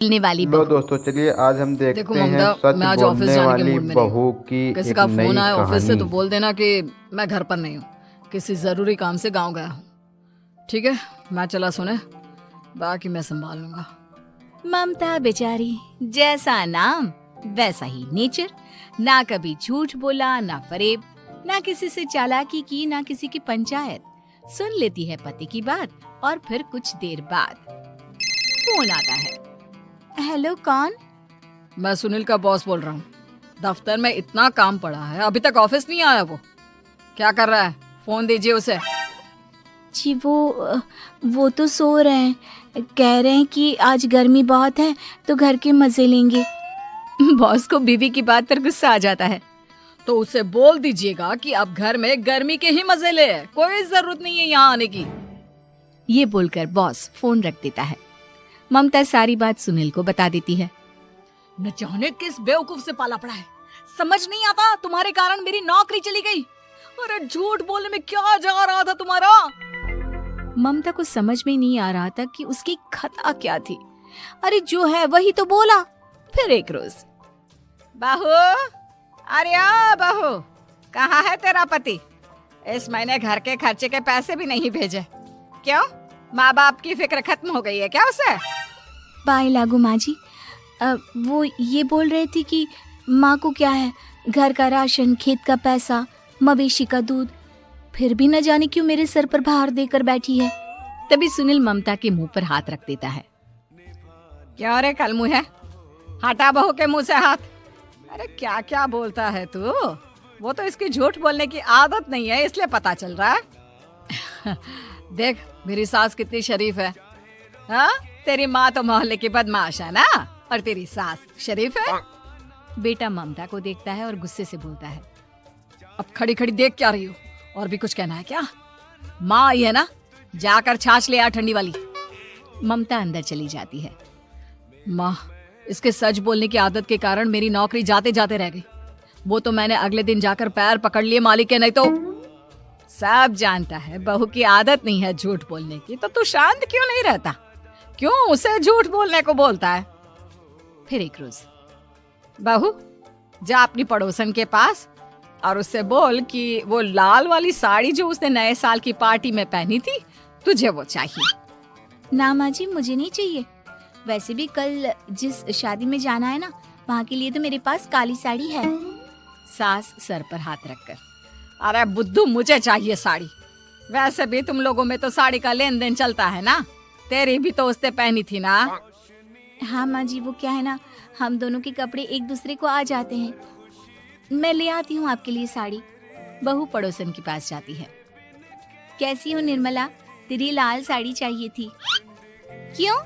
मिलने वाली लो बहू। दोस्तों, चलिए आज हम देखते देखो हैं ममता, सच मैं आज ऑफिस बोलने जाने के वाली मूड में नहीं बहू की हूँ। किसी एक का नई फोन आया ऑफिस से कहानी। तो बोल देना कि मैं घर पर नहीं हूँ, किसी जरूरी काम से गांव गया हूँ। ठीक है, मैं चला सुने, बाकी मैं संभाल लूंगा। ममता बेचारी, जैसा नाम वैसा ही नेचर। ना कभी झूठ बोला, ना फरेब, ना किसी से चालाकी की, ना किसी की पंचायत। सुन लेती है पति की बात और फिर कुछ देर बाद फोन आता है। हेलो, कौन? मैं सुनील का बॉस बोल रहा हूँ। दफ्तर में इतना काम पड़ा है, अभी तक ऑफिस नहीं आया। वो क्या कर रहा है? फोन दीजिए उसे। जी वो तो सो रहे हैं, कह रहे हैं कि आज गर्मी बहुत है तो घर के मजे लेंगे। बॉस को बीवी की बात पर गुस्सा आ जाता है, तो उसे बोल दीजिएगा कि अब घर में गर्मी के ही मजे ले, कोई जरूरत नहीं है यहाँ आने की। ये बोलकर बॉस फोन रख देता है। ममता सारी बात सुनील को बता देती है। न जाने किस बेवकूफ से पाला पड़ा है, समझ नहीं आता। तुम्हारे कारण मेरी नौकरी चली गई। अरे झूठ बोलने में क्या जा रहा था तुम्हारा? ममता को समझ में नहीं आ रहा था कि उसकी खता क्या थी। अरे जो है वही तो बोला। फिर एक रोज, बहू, अरे आ बहू, कहाँ है तेरा पति? इस महीने घर के खर्चे के पैसे भी नहीं भेजे। क्यों, माँ बाप की फिक्र खत्म हो गई है क्या उसे? पाए लागू माँ जी, वो ये बोल रहे थे कि माँ को क्या है, घर का राशन, खेत का पैसा, मवेशी का दूध, फिर भी न जाने क्यों मेरे सर पर भार देकर बैठी है। तभी सुनील ममता के मुंह पर हाथ रख देता है। क्यों रे कल मुंह है, हटा बहू के मुंह से हाथ। अरे क्या क्या बोलता है तू? वो तो इसकी झूठ बोलने की आदत नहीं है, इसलिए पता चल रहा है। देख मेरी सास कितनी शरीफ है। हाँ, तेरी माँ तो मोहल्ले की बदमाश है ना, और तेरी सास शरीफ है। बेटा ममता को देखता है और गुस्से से बोलता है, अब खड़ी खड़ी देख क्या रही हो? और भी कुछ कहना है क्या? माँ आई है ना, जाकर छाछ ले आ ठंडी वाली। ममता अंदर चली जाती है। माँ, इसके सच बोलने की आदत के कारण मेरी नौकरी जाते जाते रह गई। वो तो मैंने अगले दिन जाकर पैर पकड़ लिए मालिक के, नहीं तो। सब जानता है बहू की आदत नहीं है झूठ बोलने की, तो तू शांत क्यों नहीं रहता? क्यों उसे झूठ बोलने को बोलता है? फिर एक रोज, बहू जा अपनी पड़ोसन के पास और उससे बोल कि वो लाल वाली साड़ी जो उसने नए साल की पार्टी में पहनी थी, तुझे वो चाहिए। ना माँ जी, मुझे नहीं चाहिए। वैसे भी कल जिस शादी में जाना है ना, वहाँ के लिए तो मेरे पास काली साड़ी है। सास सर पर हाथ रखकर, अरे बुद्धू, मुझे चाहिए साड़ी। वैसे भी तुम लोगों में तो साड़ी का लेन देन चलता है ना, तेरी भी तो उसने पहनी थी ना। हाँ माँ जी, वो क्या है ना, हम दोनों के कपड़े एक दूसरे को आ जाते हैं। मैं ले आती हूँ आपके लिए साड़ी। बहू पड़ोसन के पास जाती है। कैसी हो निर्मला, तेरी लाल साड़ी चाहिए थी। क्यों?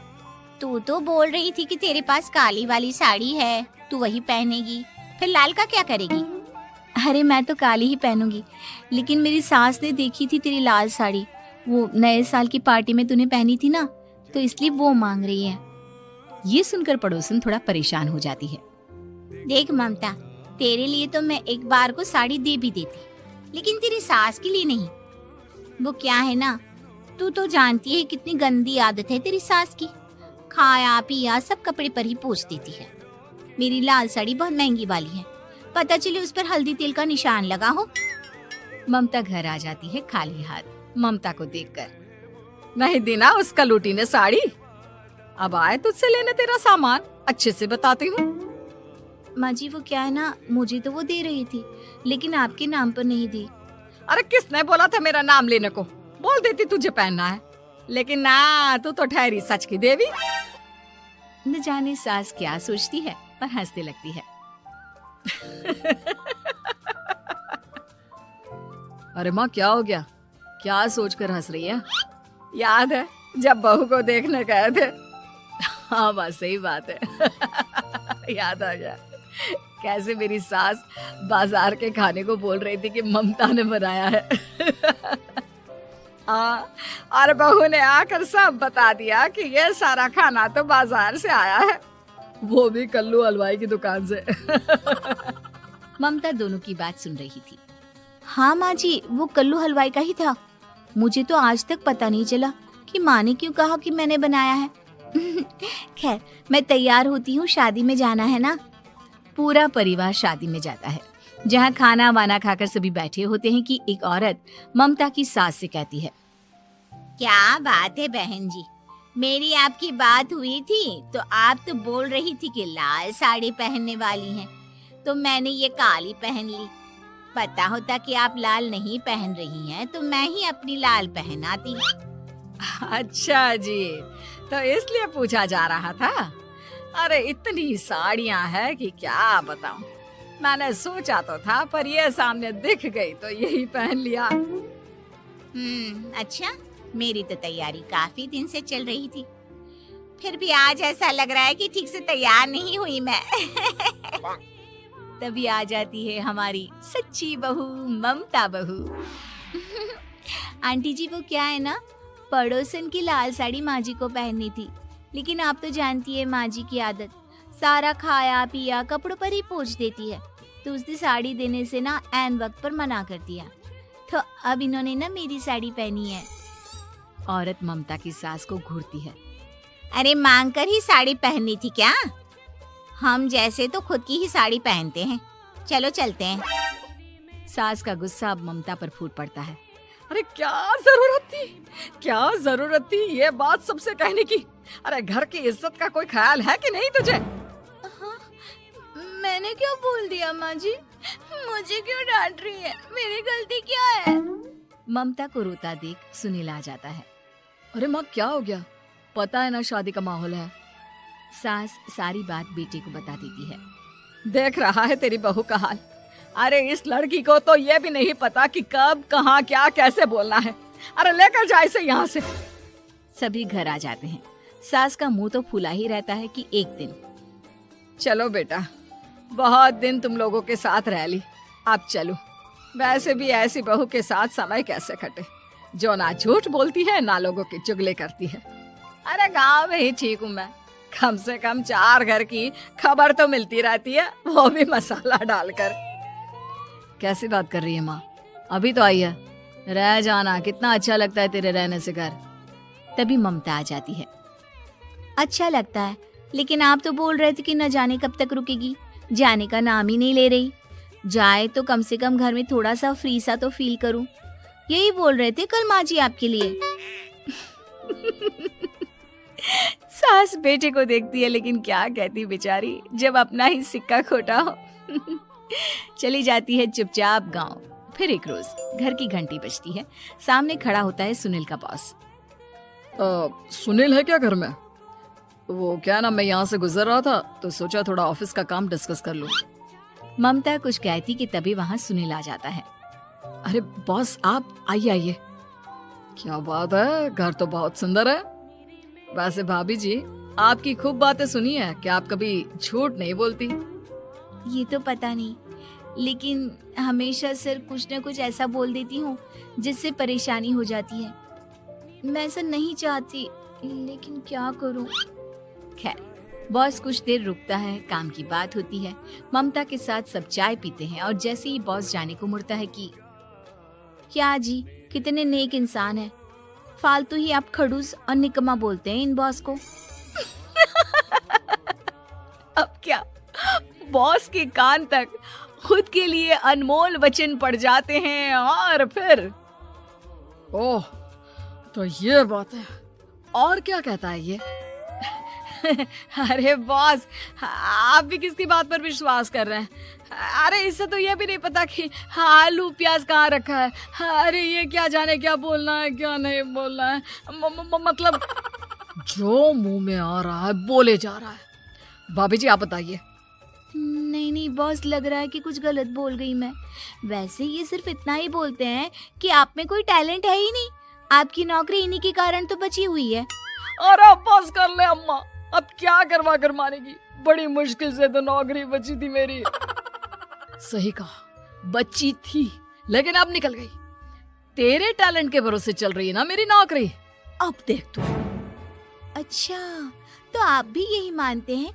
तू तो बोल रही थी कि तेरे पास काली वाली साड़ी है, तू वही पहनेगी, फिर लाल का क्या करेगी? अरे मैं तो काली ही पहनूंगी, लेकिन मेरी सास ने देखी थी तेरी लाल साड़ी, वो नए साल की पार्टी में तूने पहनी थी ना, तो इसलिए वो मांग रही है। ये सुनकर पड़ोसन थोड़ा परेशान हो जाती है। देख ममता, तेरे लिए तो मैं एक बार को साड़ी दे भी देती, लेकिन तेरी सास के लिए नहीं। वो क्या है ना, तू तो जानती है कितनी गंदी आदत है तेरी सास की, खाया पिया सब कपड़े पर ही पोंछ देती है। मेरी लाल साड़ी बहुत महंगी वाली है, पता चले उस पर हल्दी तेल का निशान लगा हो। ममता घर आ जाती है खाली हाथ। ममता को देखकर, नहीं देना उसका लूटी ने साड़ी, अब आए तुझसे लेने तेरा सामान, अच्छे से बताती हूँ। माँ जी, वो क्या है ना, मुझे तो वो दे रही थी, लेकिन आपके नाम पर नहीं दी। अरे किसने बोला था मेरा नाम लेने को? बोल देती तुझे पहनना है, लेकिन ना, तू तो ठहरी सच की देवी। न जाने सास क्या सोचती है, पर हंसने लगती है। अरे माँ, क्या हो गया? क्या सोचकर हंस रही है? याद है जब बहू को देखने गए थे? हाँ बस सही बात है। याद आ गया कैसे मेरी सास बाजार के खाने को बोल रही थी कि ममता ने बनाया है। और बहू ने आकर सब बता दिया कि ये सारा खाना तो बाजार से आया है, वो भी कल्लू हलवाई की दुकान से। ममता दोनों की बात सुन रही थी। हाँ माँ जी, वो कल्लू हलवाई का ही था। मुझे तो आज तक पता नहीं चला कि माँ ने क्यों कहा कि मैंने बनाया है। खैर, मैं तैयार होती हूँ, शादी में जाना है ना। पूरा परिवार शादी में जाता है, जहाँ खाना वाना खाकर सभी बैठे होते हैं कि एक औरत ममता की सास से कहती है, क्या बात है बहन जी, मेरी आपकी बात हुई थी तो आप तो बोल रही थी कि लाल साड़ी पहनने वाली हैं, तो मैंने ये काली पहन ली। पता होता कि आप लाल नहीं पहन रही हैं तो मैं ही अपनी लाल पहनाती। अच्छा जी, तो इसलिए पूछा जा रहा था। अरे इतनी साड़ियाँ हैं कि क्या बताऊं। मैंने सोचा तो था, पर ये सामने दिख गई तो यही पहन लिया। अच्छा, मेरी तो तैयारी काफी दिन से चल रही थी, फिर भी आज ऐसा लग रहा है कि ठीक से तैयार नहीं हुई मैं। तभी आ जाती है हमारी सच्ची बहू, ममता बहू। आंटी जी, वो क्या है ना, पड़ोसन की लाल साड़ी माँ जी को पहननी थी, लेकिन आप तो जानती है माँ जी की आदत, सारा खाया पिया कपड़ों पर ही पोंछ देती है, तो उसने साड़ी देने से ना ऐन वक्त पर मना कर दिया, तो अब इन्होंने ना मेरी साड़ी पहनी है। औरत ममता की सास को घूरती है। अरे मांग कर ही साड़ी पहननी थी क्या? हम जैसे तो खुद की ही साड़ी पहनते हैं, चलो चलते हैं। सास का गुस्सा अब ममता पर फूट पड़ता है। अरे क्या जरूरत थी ये बात सबसे कहने की? अरे घर की इज्जत का कोई ख्याल है कि नहीं तुझे? हाँ, मैंने क्या बोल दिया माँ जी? मुझे क्यों डांट रही है? मेरी गलती क्या है? ममता को रोता देख सुनील आ जाता है। अरे माँ, क्या हो गया? पता है ना शादी का माहौल है। सास सारी बात बेटे को बता देती है। देख रहा है तेरी बहू का हाल। अरे इस लड़की को तो ये भी नहीं पता कि कब कहाँ क्या कैसे बोलना है। अरे लेकर जा इसे यहाँ से। सभी घर आ जाते हैं। सास का मुंह तो फूला ही रहता है कि एक दिन। चलो बेटा, बहुत दिन तुम लोगों के साथ रह ली, अब चलो। वैसे भी ऐसी बहू के साथ समय कैसे कटे, जो ना झूठ बोलती है ना लोगों की चुगली करती है। अरे गाँव में ही ठीक हूँ मैं, कम से कम 4 घर की खबर तो मिलती रहती है, वो भी मसाला डालकर। कैसी बात कर रही है माँ? अभी तो आई है, रह जाना, कितना अच्छा लगता है तेरे रहने से घर। तभी ममता आ जाती है। अच्छा लगता है, लेकिन आप तो बोल रहे थे कि न जाने कब तक रुकेगी, जाने का नाम ही नहीं ले रही। जाए तो कम से कम घर में थोड़ा सा फ्री सा तो फील करूं, यही बोल रहे थे कल माँ जी आपके लिए। सास बेटे को देखती है, लेकिन क्या कहती बेचारी, जब अपना ही सिक्का खोटा हो। चली जाती है चुपचाप गांव। फिर एक रोज घर की घंटी बजती है। सामने खड़ा होता है सुनील का बॉस। सुनील है क्या घर में? वो क्या ना, मैं यहाँ से गुजर रहा था तो सोचा थोड़ा ऑफिस का काम डिस्कस कर लूं। ममता कुछ कहती कि तभी वहाँ सुनील आ जाता है। अरे बॉस, आप आइए आइए। क्या बात है, घर तो बहुत सुंदर है। वैसे भाभी जी, आपकी खूब बातें सुनी है कि आप कभी झूठ नहीं बोलती। ये तो पता नहीं, लेकिन हमेशा सर कुछ न कुछ ऐसा बोल देती हूँ जिससे परेशानी हो जाती है। मैं ऐसा नहीं चाहती, लेकिन क्या करूँ। खैर, बॉस कुछ देर रुकता है, काम की बात होती है। ममता के साथ सब चाय पीते हैं और जैसे ही बॉस जाने को मुड़ता है कि क्या जी, कितने नेक इंसान है, फालतू ही आप खड़ूस और निकम्मा बोलते हैं इन बॉस को। अब क्या, बॉस के कान तक खुद के लिए अनमोल वचन पड़ जाते हैं और फिर ओह, तो ये बात है। और क्या कहता है ये? अरे बॉस, आप भी किसकी बात पर विश्वास कर रहे हैं? अरे इससे तो ये भी नहीं पता कि आलू प्याज कहाँ रखा है। अरे ये क्या जाने क्या बोलना है क्या नहीं बोलना है। मतलब जो मुंह में आ रहा है बोले जा रहा है। भाभी जी आप बताइए। नहीं बॉस, लग रहा है कि कुछ गलत बोल गई मैं। वैसे ये सिर्फ इतना ही बोलते हैं कि आप में कोई टैलेंट है ही नहीं, आपकी नौकरी इन्हीं के कारण तो बची हुई है। अरे बस कर ले अम्मा, अब क्या करवा कर मानेगी, बड़ी मुश्किल से तो नौकरी बची थी मेरी। सही कहा, बची थी लेकिन अब निकल गई। तेरे टैलेंट के भरोसे चल रही है ना मेरी नौकरी, अब देख तू। अच्छा, तो आप भी यही मानते हैं?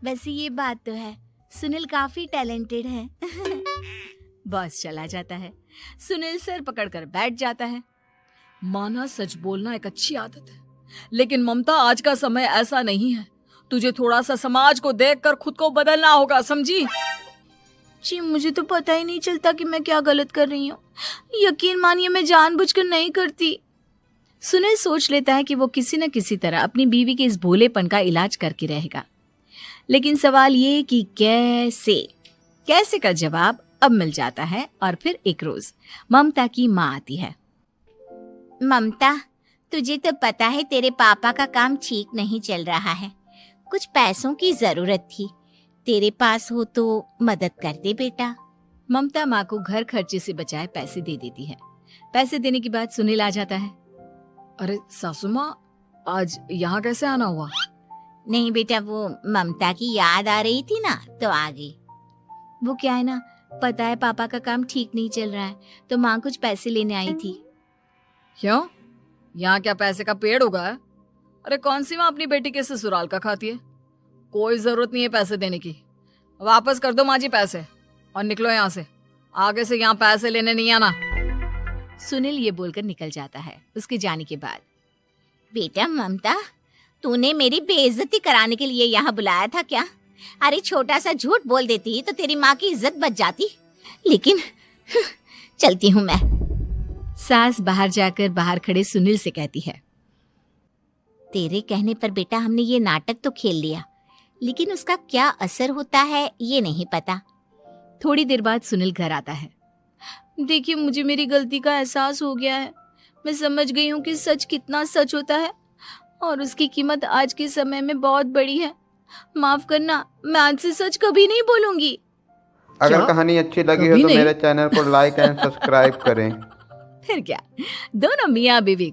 वैसे ये बात तो है, सुनील काफी टैलेंटेड है। बस चला जाता है। सुनील सर पकड़कर बैठ जाता है। माना सच बोलना एक अच्छी आदत है, लेकिन ममता आज का समय ऐसा नहीं है। तुझे थोड़ा सा समाज को देखकर खुद को बदलना होगा, समझी? जी मुझे तो पता ही नहीं चलता कि मैं क्या गलत कर रही हूँ। यकीन मानिए मैं जानबूझकर नहीं करती। सुनील सोच लेता है कि वो किसी न किसी तरह अपनी बीवी के इस भोलेपन का इलाज करके रहेगा, लेकिन सवाल ये कि कैसे का जवाब अब मिल जाता है। और फिर एक रोज ममता की माँ आती है। ममता, तुझे तो पता है तेरे पापा का काम ठीक नहीं चल रहा है, कुछ पैसों की जरूरत थी, तेरे पास हो तो मदद कर दे बेटा। ममता माँ को घर खर्चे से बचाए पैसे दे देती है। पैसे देने के बाद सुनील आ जाता है। अरे सासू माँ, आज यहाँ कैसे आना हुआ? नहीं बेटा, वो ममता की याद आ रही थी ना तो आ गई। वो क्या है ना, पता है पापा का काम ठीक नहीं चल रहा है तो माँ कुछ पैसे लेने आई थी। क्यों? यहाँ क्या पैसे का पेड़ उगा है? अरे कौन सी माँ अपनी बेटी के ससुराल का खाती है? कोई जरूरत नहीं है पैसे देने की। वापस कर दो माँ जी पैसे और निकलो यहाँ से। आगे से यहाँ पैसे लेने नहीं आना। सुनील ये बोलकर निकल जाता है। उसके जाने के बाद, बेटा ममता, तूने मेरी बेइज्जती कराने के लिए यहाँ बुलाया था क्या? अरे छोटा सा झूठ बोल देती तो तेरी माँ की इज्जत बच जाती, लेकिन चलती हूँ मैं। सास बाहर जाकर बाहर खड़े सुनील से कहती है, तेरे कहने पर बेटा हमने ये नाटक तो खेल लिया, लेकिन उसका क्या असर होता है ये नहीं पता। थोड़ी देर बाद सुनील घर आता है। देखिए, मुझे मेरी गलती का एहसास हो गया है। मैं समझ गई हूँ कि सच कितना सच होता है और उसकी कीमत आज के समय में बहुत बड़ी है। माफ करना, मैं आज से सच कभी नहीं बोलूंगी। अगर क्या? कहानी अच्छी लगी हो कभी तो नहीं? मेरे चैनल को लाइक एंड सब्सक्राइब करें। फिर क्या, दोनों मियाँ बीवी